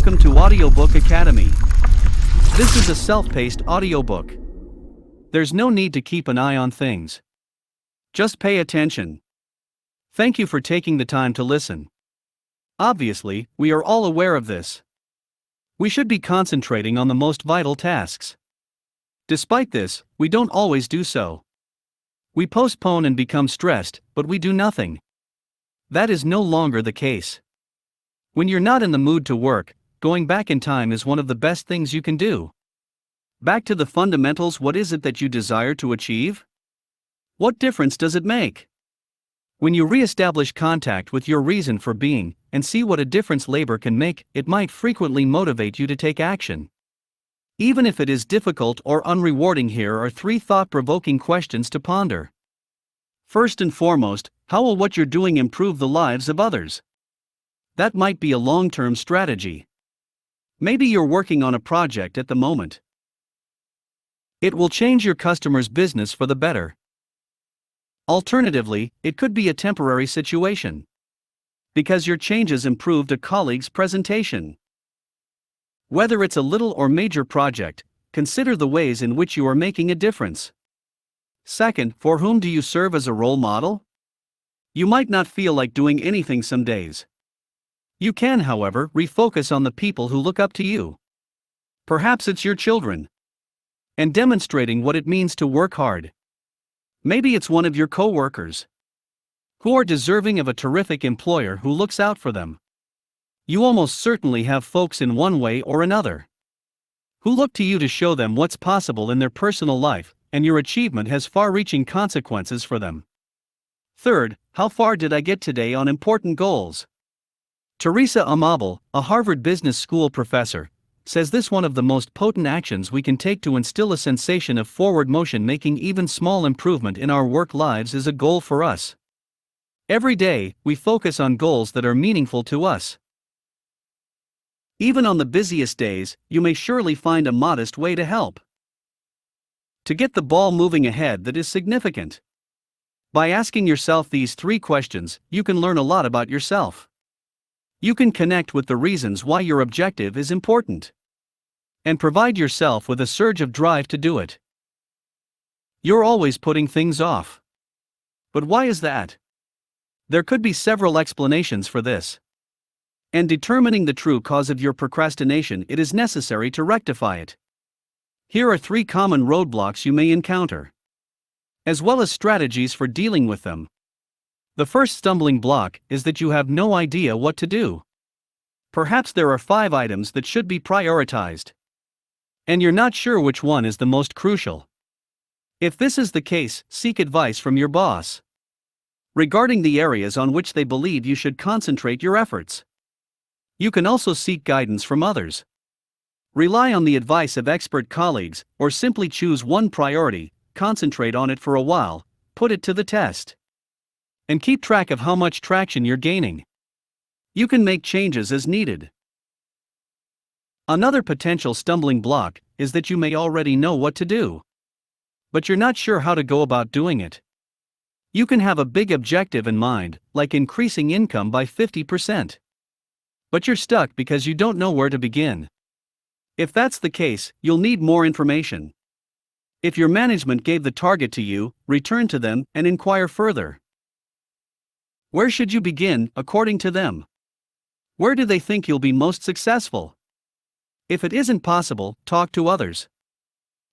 Welcome to Audiobook Academy. This is a self-paced audiobook. There's no need to keep an eye on things. Just pay attention. Thank you for taking the time to listen. Obviously, we are all aware of this. We should be concentrating on the most vital tasks. Despite this, we don't always do so. We postpone and become stressed, but we do nothing. That is no longer the case. When you're not in the mood to work, going back in time is one of the best things you can do. Back to the fundamentals. What is it that you desire to achieve? What difference does it make? When you re-establish contact with your reason for being, and see what a difference labor can make, it might frequently motivate you to take action. Even if it is difficult or unrewarding, here are 3 thought-provoking questions to ponder. First and foremost, how will what you're doing improve the lives of others? That might be a long-term strategy. Maybe you're working on a project at the moment. It will change your customer's business for the better. Alternatively, it could be a temporary situation, because your changes improved a colleague's presentation. Whether it's a little or major project, consider the ways in which you are making a difference. Second, for whom do you serve as a role model? You might not feel like doing anything some days. You can, however, refocus on the people who look up to you. Perhaps it's your children, and demonstrating what it means to work hard. Maybe it's one of your co-workers, who are deserving of a terrific employer who looks out for them. You almost certainly have folks in one way or another who look to you to show them what's possible in their personal life, and your achievement has far-reaching consequences for them. Third, how far did I get today on important goals? Teresa Amabile, a Harvard Business School professor, says this: one of the most potent actions we can take to instill a sensation of forward motion, making even small improvement in our work lives, is a goal for us. Every day, we focus on goals that are meaningful to us. Even on the busiest days, you may surely find a modest way to help to get the ball moving ahead that is significant. By asking yourself these 3 questions, you can learn a lot about yourself. You can connect with the reasons why your objective is important, and provide yourself with a surge of drive to do it. You're always putting things off. But why is that? There could be several explanations for this. And determining the true cause of your procrastination, it is necessary to rectify it. Here are 3 common roadblocks you may encounter, as well as strategies for dealing with them. The first stumbling block is that you have no idea what to do. Perhaps there are 5 items that should be prioritized, and you're not sure which one is the most crucial. If this is the case, seek advice from your boss regarding the areas on which they believe you should concentrate your efforts. You can also seek guidance from others. Rely on the advice of expert colleagues, or simply choose one priority, concentrate on it for a while, put it to the test, and keep track of how much traction you're gaining. You can make changes as needed. Another potential stumbling block is that you may already know what to do, but you're not sure how to go about doing it. You can have a big objective in mind, like increasing income by 50%. But you're stuck because you don't know where to begin. If that's the case, you'll need more information. If your management gave the target to you, return to them and inquire further. Where should you begin, according to them? Where do they think you'll be most successful? If it isn't possible, talk to others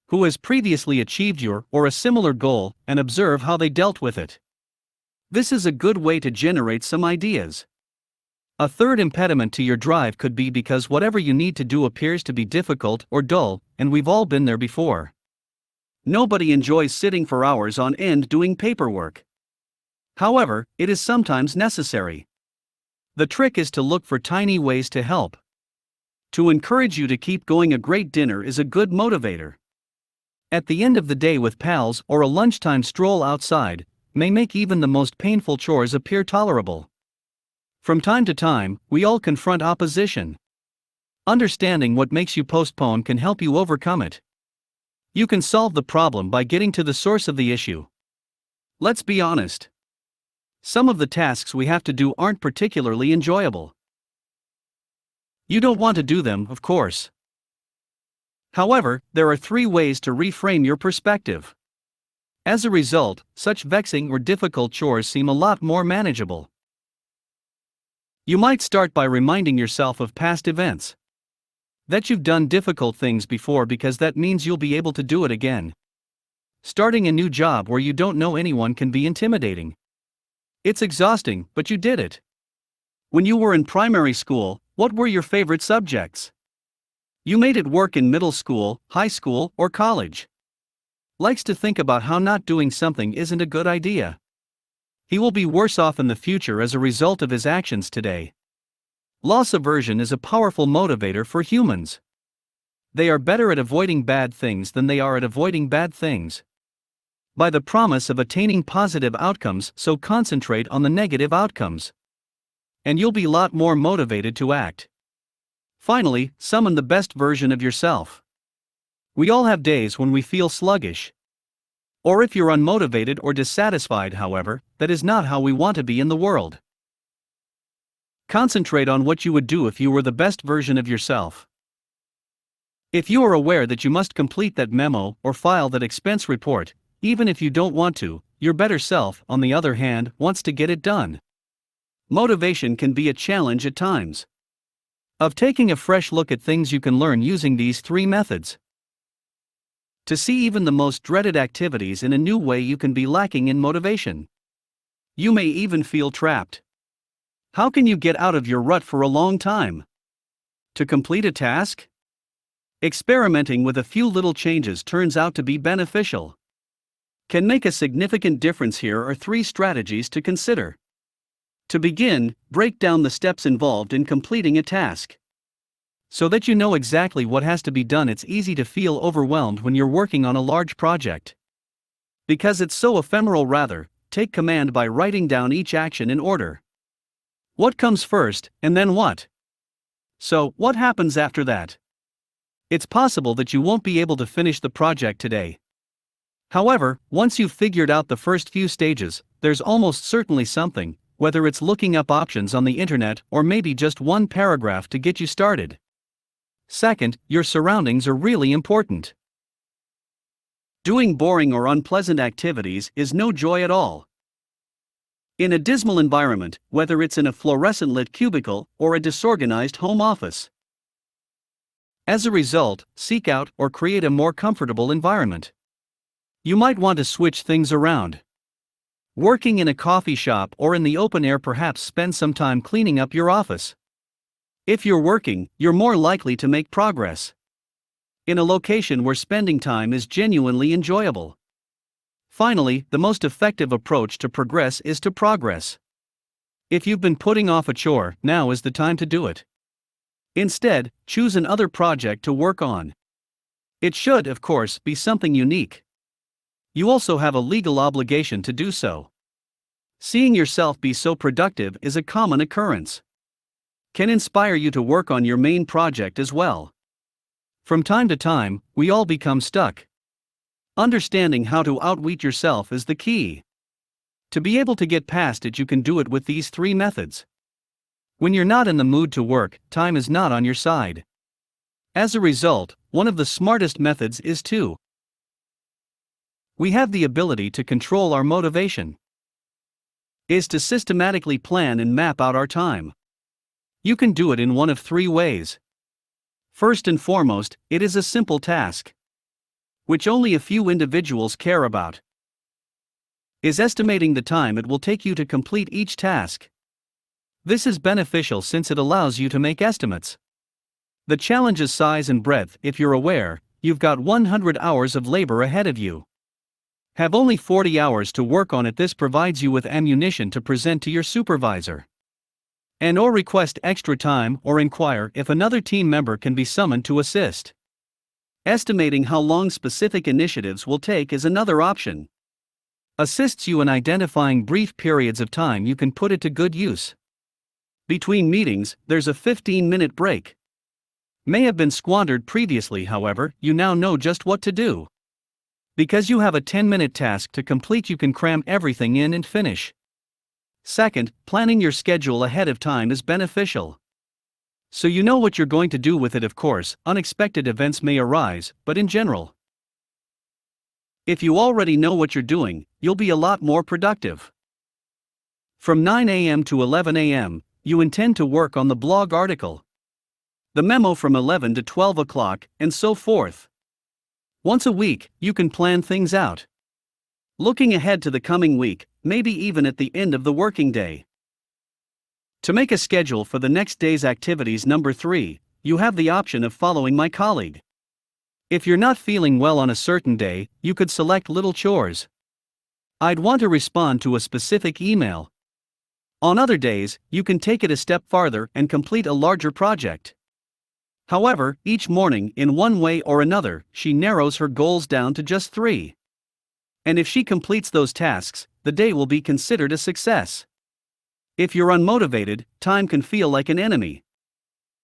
who has previously achieved your or a similar goal, and observe how they dealt with it. This is a good way to generate some ideas. A third impediment to your drive could be because whatever you need to do appears to be difficult or dull, and we've all been there before. Nobody enjoys sitting for hours on end doing paperwork. However, it is sometimes necessary. The trick is to look for tiny ways to help. To encourage you to keep going, a great dinner is a good motivator. At the end of the day with pals, or a lunchtime stroll outside, may make even the most painful chores appear tolerable. From time to time, we all confront opposition. Understanding what makes you postpone can help you overcome it. You can solve the problem by getting to the source of the issue. Let's be honest. Some of the tasks we have to do aren't particularly enjoyable. You don't want to do them, of course. However, there are 3 ways to reframe your perspective. As a result, such vexing or difficult chores seem a lot more manageable. You might start by reminding yourself of past events. That you've done difficult things before because that means you'll be able to do it again. Starting a new job where you don't know anyone can be intimidating. It's exhausting, but you did it. When you were in primary school, what were your favorite subjects? You made it work in middle school, high school, or college. Likes to think about how not doing something isn't a good idea. He will be worse off in the future as a result of his actions today. Loss aversion is a powerful motivator for humans. They are better at avoiding bad things than they are at avoiding bad things. By the promise of attaining positive outcomes, so concentrate on the negative outcomes. And you'll be a lot more motivated to act. Finally, summon the best version of yourself. We all have days when we feel sluggish. Or if you're unmotivated or dissatisfied, however, that is not how we want to be in the world. Concentrate on what you would do if you were the best version of yourself. If you are aware that you must complete that memo or file that expense report, even if you don't want to, your better self, on the other hand, wants to get it done. Motivation can be a challenge at times. Of taking a fresh look at things you can learn using these 3 methods. To see even the most dreaded activities in a new way, you can be lacking in motivation. You may even feel trapped. How can you get out of your rut for a long time? To complete a task? Experimenting with a few little changes turns out to be beneficial. Can make a significant difference. Here are 3 strategies to consider. To begin, break down the steps involved in completing a task. So that you know exactly what has to be done. It's easy to feel overwhelmed when you're working on a large project. Because it's so ephemeral, rather, take command by writing down each action in order. What comes first, and then what? So, what happens after that? It's possible that you won't be able to finish the project today. However, once you've figured out the first few stages, there's almost certainly something, whether it's looking up options on the internet or maybe just one paragraph to get you started. Second, your surroundings are really important. Doing boring or unpleasant activities is no joy at all. In a dismal environment, whether it's in a fluorescent lit cubicle or a disorganized home office. As a result, seek out or create a more comfortable environment. You might want to switch things around. Working in a coffee shop or in the open air, perhaps spend some time cleaning up your office. If you're working, you're more likely to make progress. In a location where spending time is genuinely enjoyable. Finally, the most effective approach to progress is to progress. If you've been putting off a chore, now is the time to do it. Instead, choose another project to work on. It should, of course, be something unique. You also have a legal obligation to do so. Seeing yourself be so productive is a common occurrence. Can inspire you to work on your main project as well. From time to time, we all become stuck. Understanding how to outwit yourself is the key. To be able to get past it, you can do it with these 3 methods. When you're not in the mood to work, time is not on your side. As a result, one of the smartest methods is to. We have the ability to control our motivation. Is to systematically plan and map out our time. You can do it in one of 3 ways. First and foremost, it is a simple task, which only a few individuals care about. Is estimating the time it will take you to complete each task. This is beneficial since it allows you to make estimates. The challenge's size and breadth. If you're aware, you've got 100 hours of labor ahead of you. Have only 40 hours to work on it. This provides you with ammunition to present to your supervisor. And or request extra time or inquire if another team member can be summoned to assist. Estimating how long specific initiatives will take is another option. Assists you in identifying brief periods of time you can put it to good use. Between meetings, there's a 15-minute break. May have been squandered previously, however, you now know just what to do. Because you have a 10-minute task to complete, you can cram everything in and finish. Second, planning your schedule ahead of time is beneficial. So you know what you're going to do with it. Of course, unexpected events may arise, but in general, if you already know what you're doing, you'll be a lot more productive. From 9 a.m. to 11 a.m., you intend to work on the blog article, the memo from 11 to 12 o'clock, and so forth. Once a week, you can plan things out, looking ahead to the coming week, maybe even at the end of the working day. To make a schedule for the next day's activities. Number 3, you have the option of following my colleague. If you're not feeling well on a certain day, you could select little chores. I'd want to respond to a specific email. On other days, you can take it a step farther and complete a larger project. However, each morning, in one way or another, she narrows her goals down to just 3. And if she completes those tasks, the day will be considered a success. If you're unmotivated, time can feel like an enemy.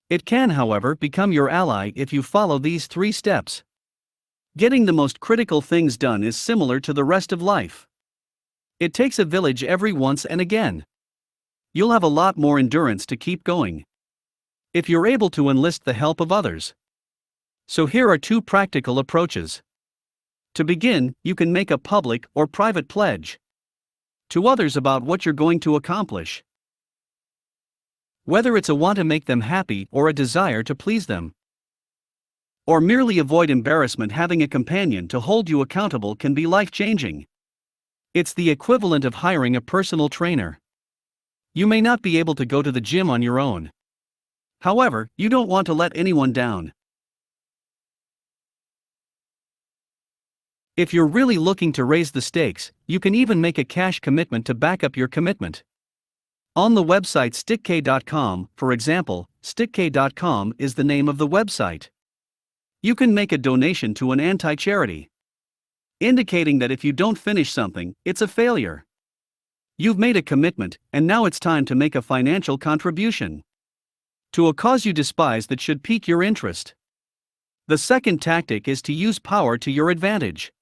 It can, however, become your ally if you follow these 3 steps. Getting the most critical things done is similar to the rest of life. It takes a village every once and again. You'll have a lot more endurance to keep going if you're able to enlist the help of others. So here are 2 practical approaches. To begin, you can make a public or private pledge to others about what you're going to accomplish. Whether it's a want to make them happy or a desire to please them, or merely avoid embarrassment, having a companion to hold you accountable can be life-changing. It's the equivalent of hiring a personal trainer. You may not be able to go to the gym on your own. However, you don't want to let anyone down. If you're really looking to raise the stakes, you can even make a cash commitment to back up your commitment. On the website stickk.com, for example, stickk.com is the name of the website. You can make a donation to an anti-charity, indicating that if you don't finish something, it's a failure. You've made a commitment, and now it's time to make a financial contribution to a cause you despise that should pique your interest. The second tactic is to use power to your advantage.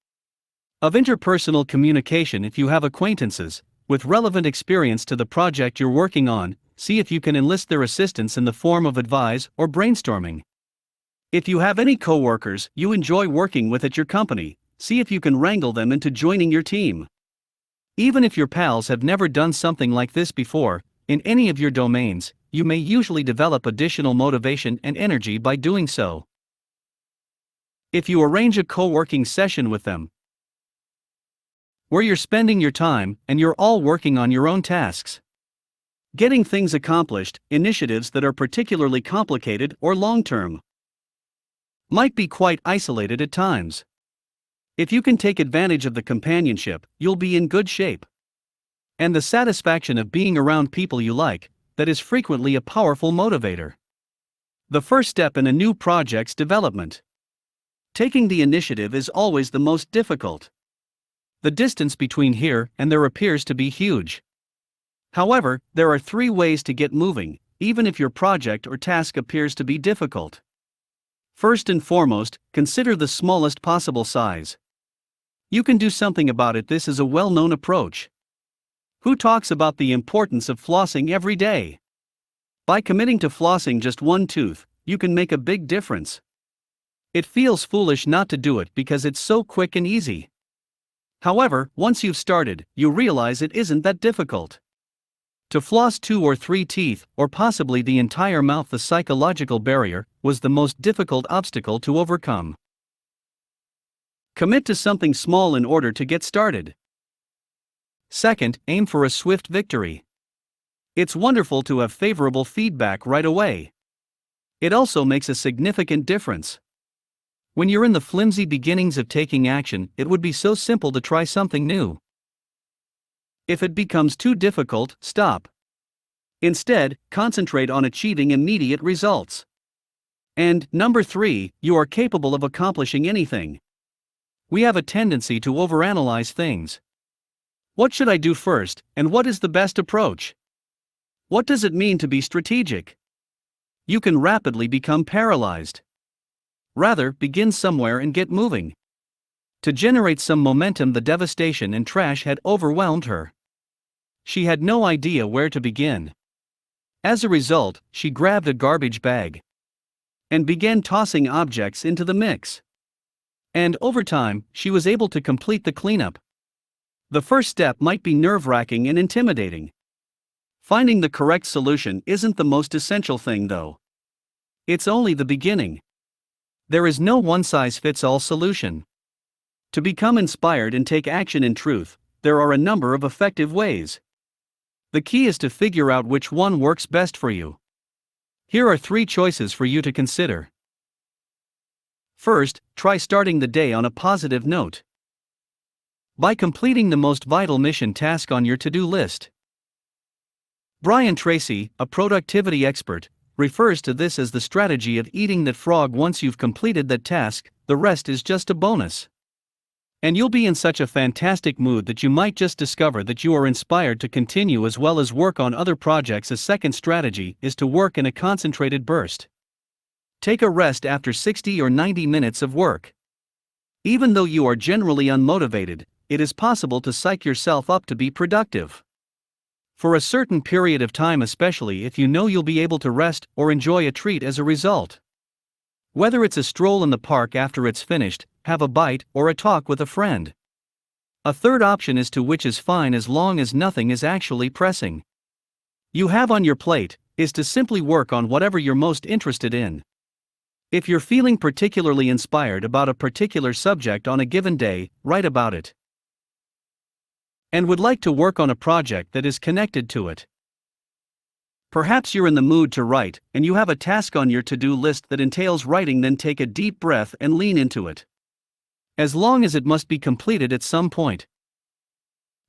Of interpersonal communication. If you have acquaintances with relevant experience to the project you're working on, see if you can enlist their assistance in the form of advice or brainstorming. If you have any coworkers you enjoy working with at your company, see if you can wrangle them into joining your team. Even if your pals have never done something like this before, in any of your domains, you may usually develop additional motivation and energy by doing so. If you arrange a co-working session with them, where you're spending your time and you're all working on your own tasks, getting things accomplished, initiatives that are particularly complicated or long-term might be quite isolated at times. If you can take advantage of the companionship, you'll be in good shape. And the satisfaction of being around people you like, that is frequently a powerful motivator. The first step in a new project's development. Taking the initiative is always the most difficult. The distance between here and there appears to be huge. However, there are 3 ways to get moving, even if your project or task appears to be difficult. First and foremost, consider the smallest possible size. You can do something about it. This is a well-known approach. Who talks about the importance of flossing every day? By committing to flossing just 1 tooth, you can make a big difference. It feels foolish not to do it because it's so quick and easy. However, once you've started, you realize it isn't that difficult. To floss 2 or 3 teeth, or possibly the entire mouth, the psychological barrier was the most difficult obstacle to overcome. Commit to something small in order to get started. Second, aim for a swift victory. It's wonderful to have favorable feedback right away. It also makes a significant difference. When you're in the flimsy beginnings of taking action, it would be so simple to try something new. If it becomes too difficult, stop. Instead, concentrate on achieving immediate results. And, number 3, you are capable of accomplishing anything. We have a tendency to overanalyze things. What should I do first, and what is the best approach? What does it mean to be strategic? You can rapidly become paralyzed. Rather, begin somewhere and get moving. To generate some momentum, the devastation and trash had overwhelmed her. She had no idea where to begin. As a result, she grabbed a garbage bag and began tossing objects into the mix. And over time, she was able to complete the cleanup. The first step might be nerve-wracking and intimidating. Finding the correct solution isn't the most essential thing, though. It's only the beginning. There is no one-size-fits-all solution. To become inspired and take action in truth, there are a number of effective ways. The key is to figure out which one works best for you. Here are 3 choices for you to consider. First, try starting the day on a positive note. By completing the most vital mission task on your to-do list. Brian Tracy, a productivity expert, refers to this as the strategy of eating that frog. Once you've completed that task, the rest is just a bonus. And you'll be in such a fantastic mood that you might just discover that you are inspired to continue as well as work on other projects. A second strategy is to work in a concentrated burst. Take a rest after 60 or 90 minutes of work. Even though you are generally unmotivated, it is possible to psych yourself up to be productive. For a certain period of time, especially if you know you'll be able to rest or enjoy a treat as a result. Whether it's a stroll in the park after it's finished, have a bite, or a talk with a friend. A third option is to, which is fine as long as nothing is actually pressing. You have on your plate, is to simply work on whatever you're most interested in. If you're feeling particularly inspired about a particular subject on a given day, write about it. And would like to work on a project that is connected to it. Perhaps you're in the mood to write, and you have a task on your to-do list that entails writing. Then take a deep breath and lean into it. As long as it must be completed at some point.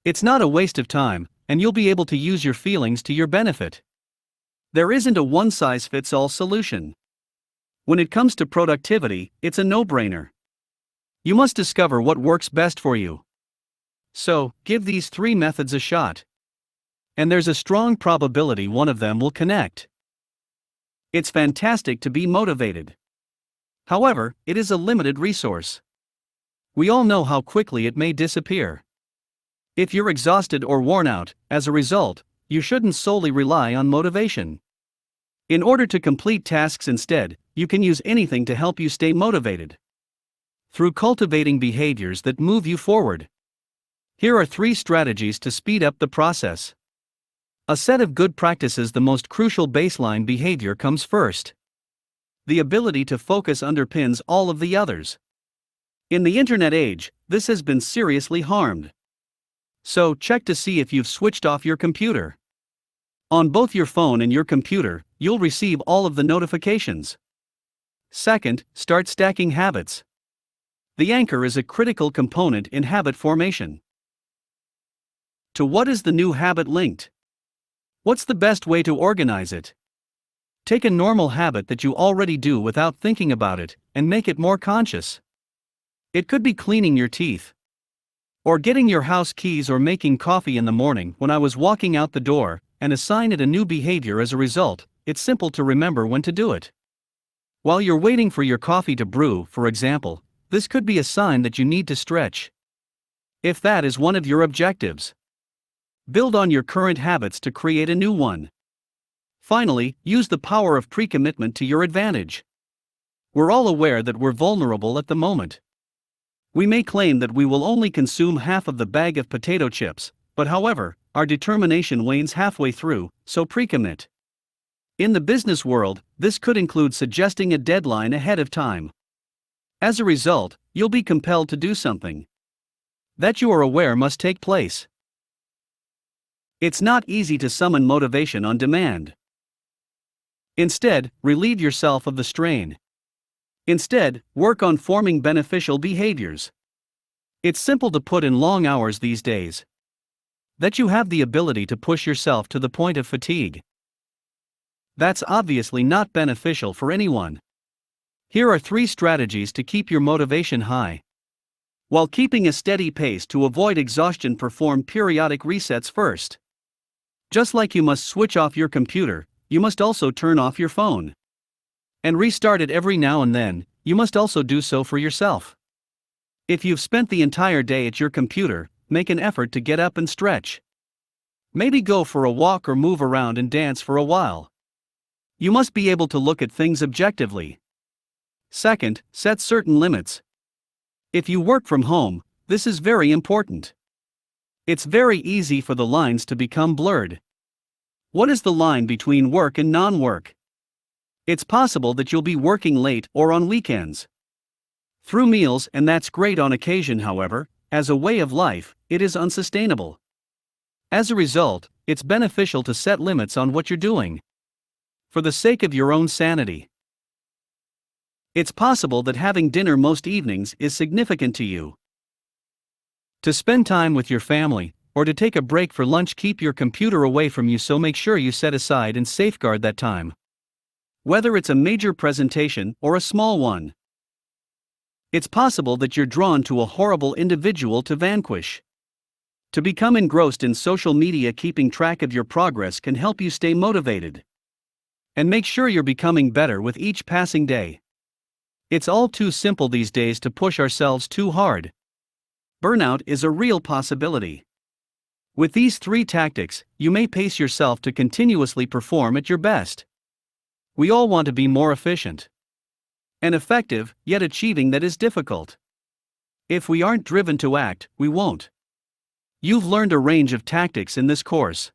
It's not a waste of time, and you'll be able to use your feelings to your benefit. There isn't a one-size-fits-all solution. When it comes to productivity, it's a no-brainer. You must discover what works best for you. So, give these 3 methods a shot. And there's a strong probability one of them will connect. It's fantastic to be motivated. However, it is a limited resource. We all know how quickly it may disappear. If you're exhausted or worn out, as a result, you shouldn't solely rely on motivation. In order to complete tasks instead, you can use anything to help you stay motivated. Through cultivating behaviors that move you forward. Here are 3 strategies to speed up the process. A set of good practices. The most crucial baseline behavior comes first. The ability to focus underpins all of the others. In the internet age, this has been seriously harmed. So, check to see if you've switched off your computer. On both your phone and your computer, you'll receive all of the notifications. Second, start stacking habits. The anchor is a critical component in habit formation. To what is the new habit linked? What's the best way to organize it? Take a normal habit that you already do without thinking about it, and make it more conscious. It could be cleaning your teeth, or getting your house keys, or making coffee in the morning. When I was walking out the door, and assign it a new behavior as a result, it's simple to remember when to do it. While you're waiting for your coffee to brew, for example, this could be a sign that you need to stretch. If that is one of your objectives, build on your current habits to create a new one. Finally, use the power of pre-commitment to your advantage. We're all aware that we're vulnerable at the moment. We may claim that we will only consume half of the bag of potato chips, but however, our determination wanes halfway through, so pre-commit. In the business world, this could include suggesting a deadline ahead of time. As a result, you'll be compelled to do something that you are aware must take place. It's not easy to summon motivation on demand. Instead, relieve yourself of the strain. Instead, work on forming beneficial behaviors. It's simple to put in long hours these days. That you have the ability to push yourself to the point of fatigue. That's obviously not beneficial for anyone. Here are 3 strategies to keep your motivation high, while keeping a steady pace to avoid exhaustion. Perform periodic resets first. Just like you must switch off your computer, you must also turn off your phone. And restart it every now and then, you must also do so for yourself. If you've spent the entire day at your computer, make an effort to get up and stretch. Maybe go for a walk or move around and dance for a while. You must be able to look at things objectively. Second, set certain limits. If you work from home, this is very important. It's very easy for the lines to become blurred. What is the line between work and non-work? It's possible that you'll be working late or on weekends. Through meals, and that's great on occasion, however, as a way of life, it is unsustainable. As a result, it's beneficial to set limits on what you're doing. For the sake of your own sanity. It's possible that having dinner most evenings is significant to you. To spend time with your family, or to take a break for lunch, keep your computer away from you, so make sure you set aside and safeguard that time. Whether it's a major presentation or a small one. It's possible that you're drawn to a horrible individual to vanquish. To become engrossed in social media, keeping track of your progress can help you stay motivated. And make sure you're becoming better with each passing day. It's all too simple these days to push ourselves too hard. Burnout is a real possibility. With these 3 tactics, you may pace yourself to continuously perform at your best. We all want to be more efficient and effective, yet achieving that is difficult. If we aren't driven to act, we won't. You've learned a range of tactics in this course.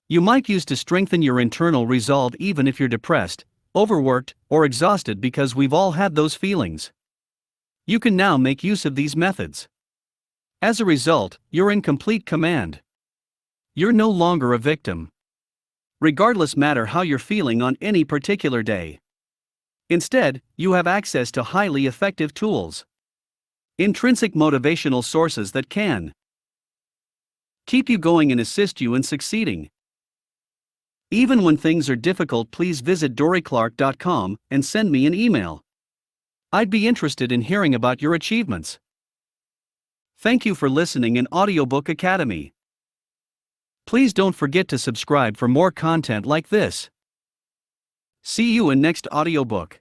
You might use to strengthen your internal resolve even if you're depressed, overworked, or exhausted, because we've all had those feelings. You can now make use of these methods. As a result, you're in complete command. You're no longer a victim. Regardless matter how you're feeling on any particular day. Instead, you have access to highly effective tools. Intrinsic motivational sources that can keep you going and assist you in succeeding. Even when things are difficult, please visit doryclark.com and send me an email. I'd be interested in hearing about your achievements. Thank you for listening in Audiobook Academy. Please don't forget to subscribe for more content like this. See you in next audiobook.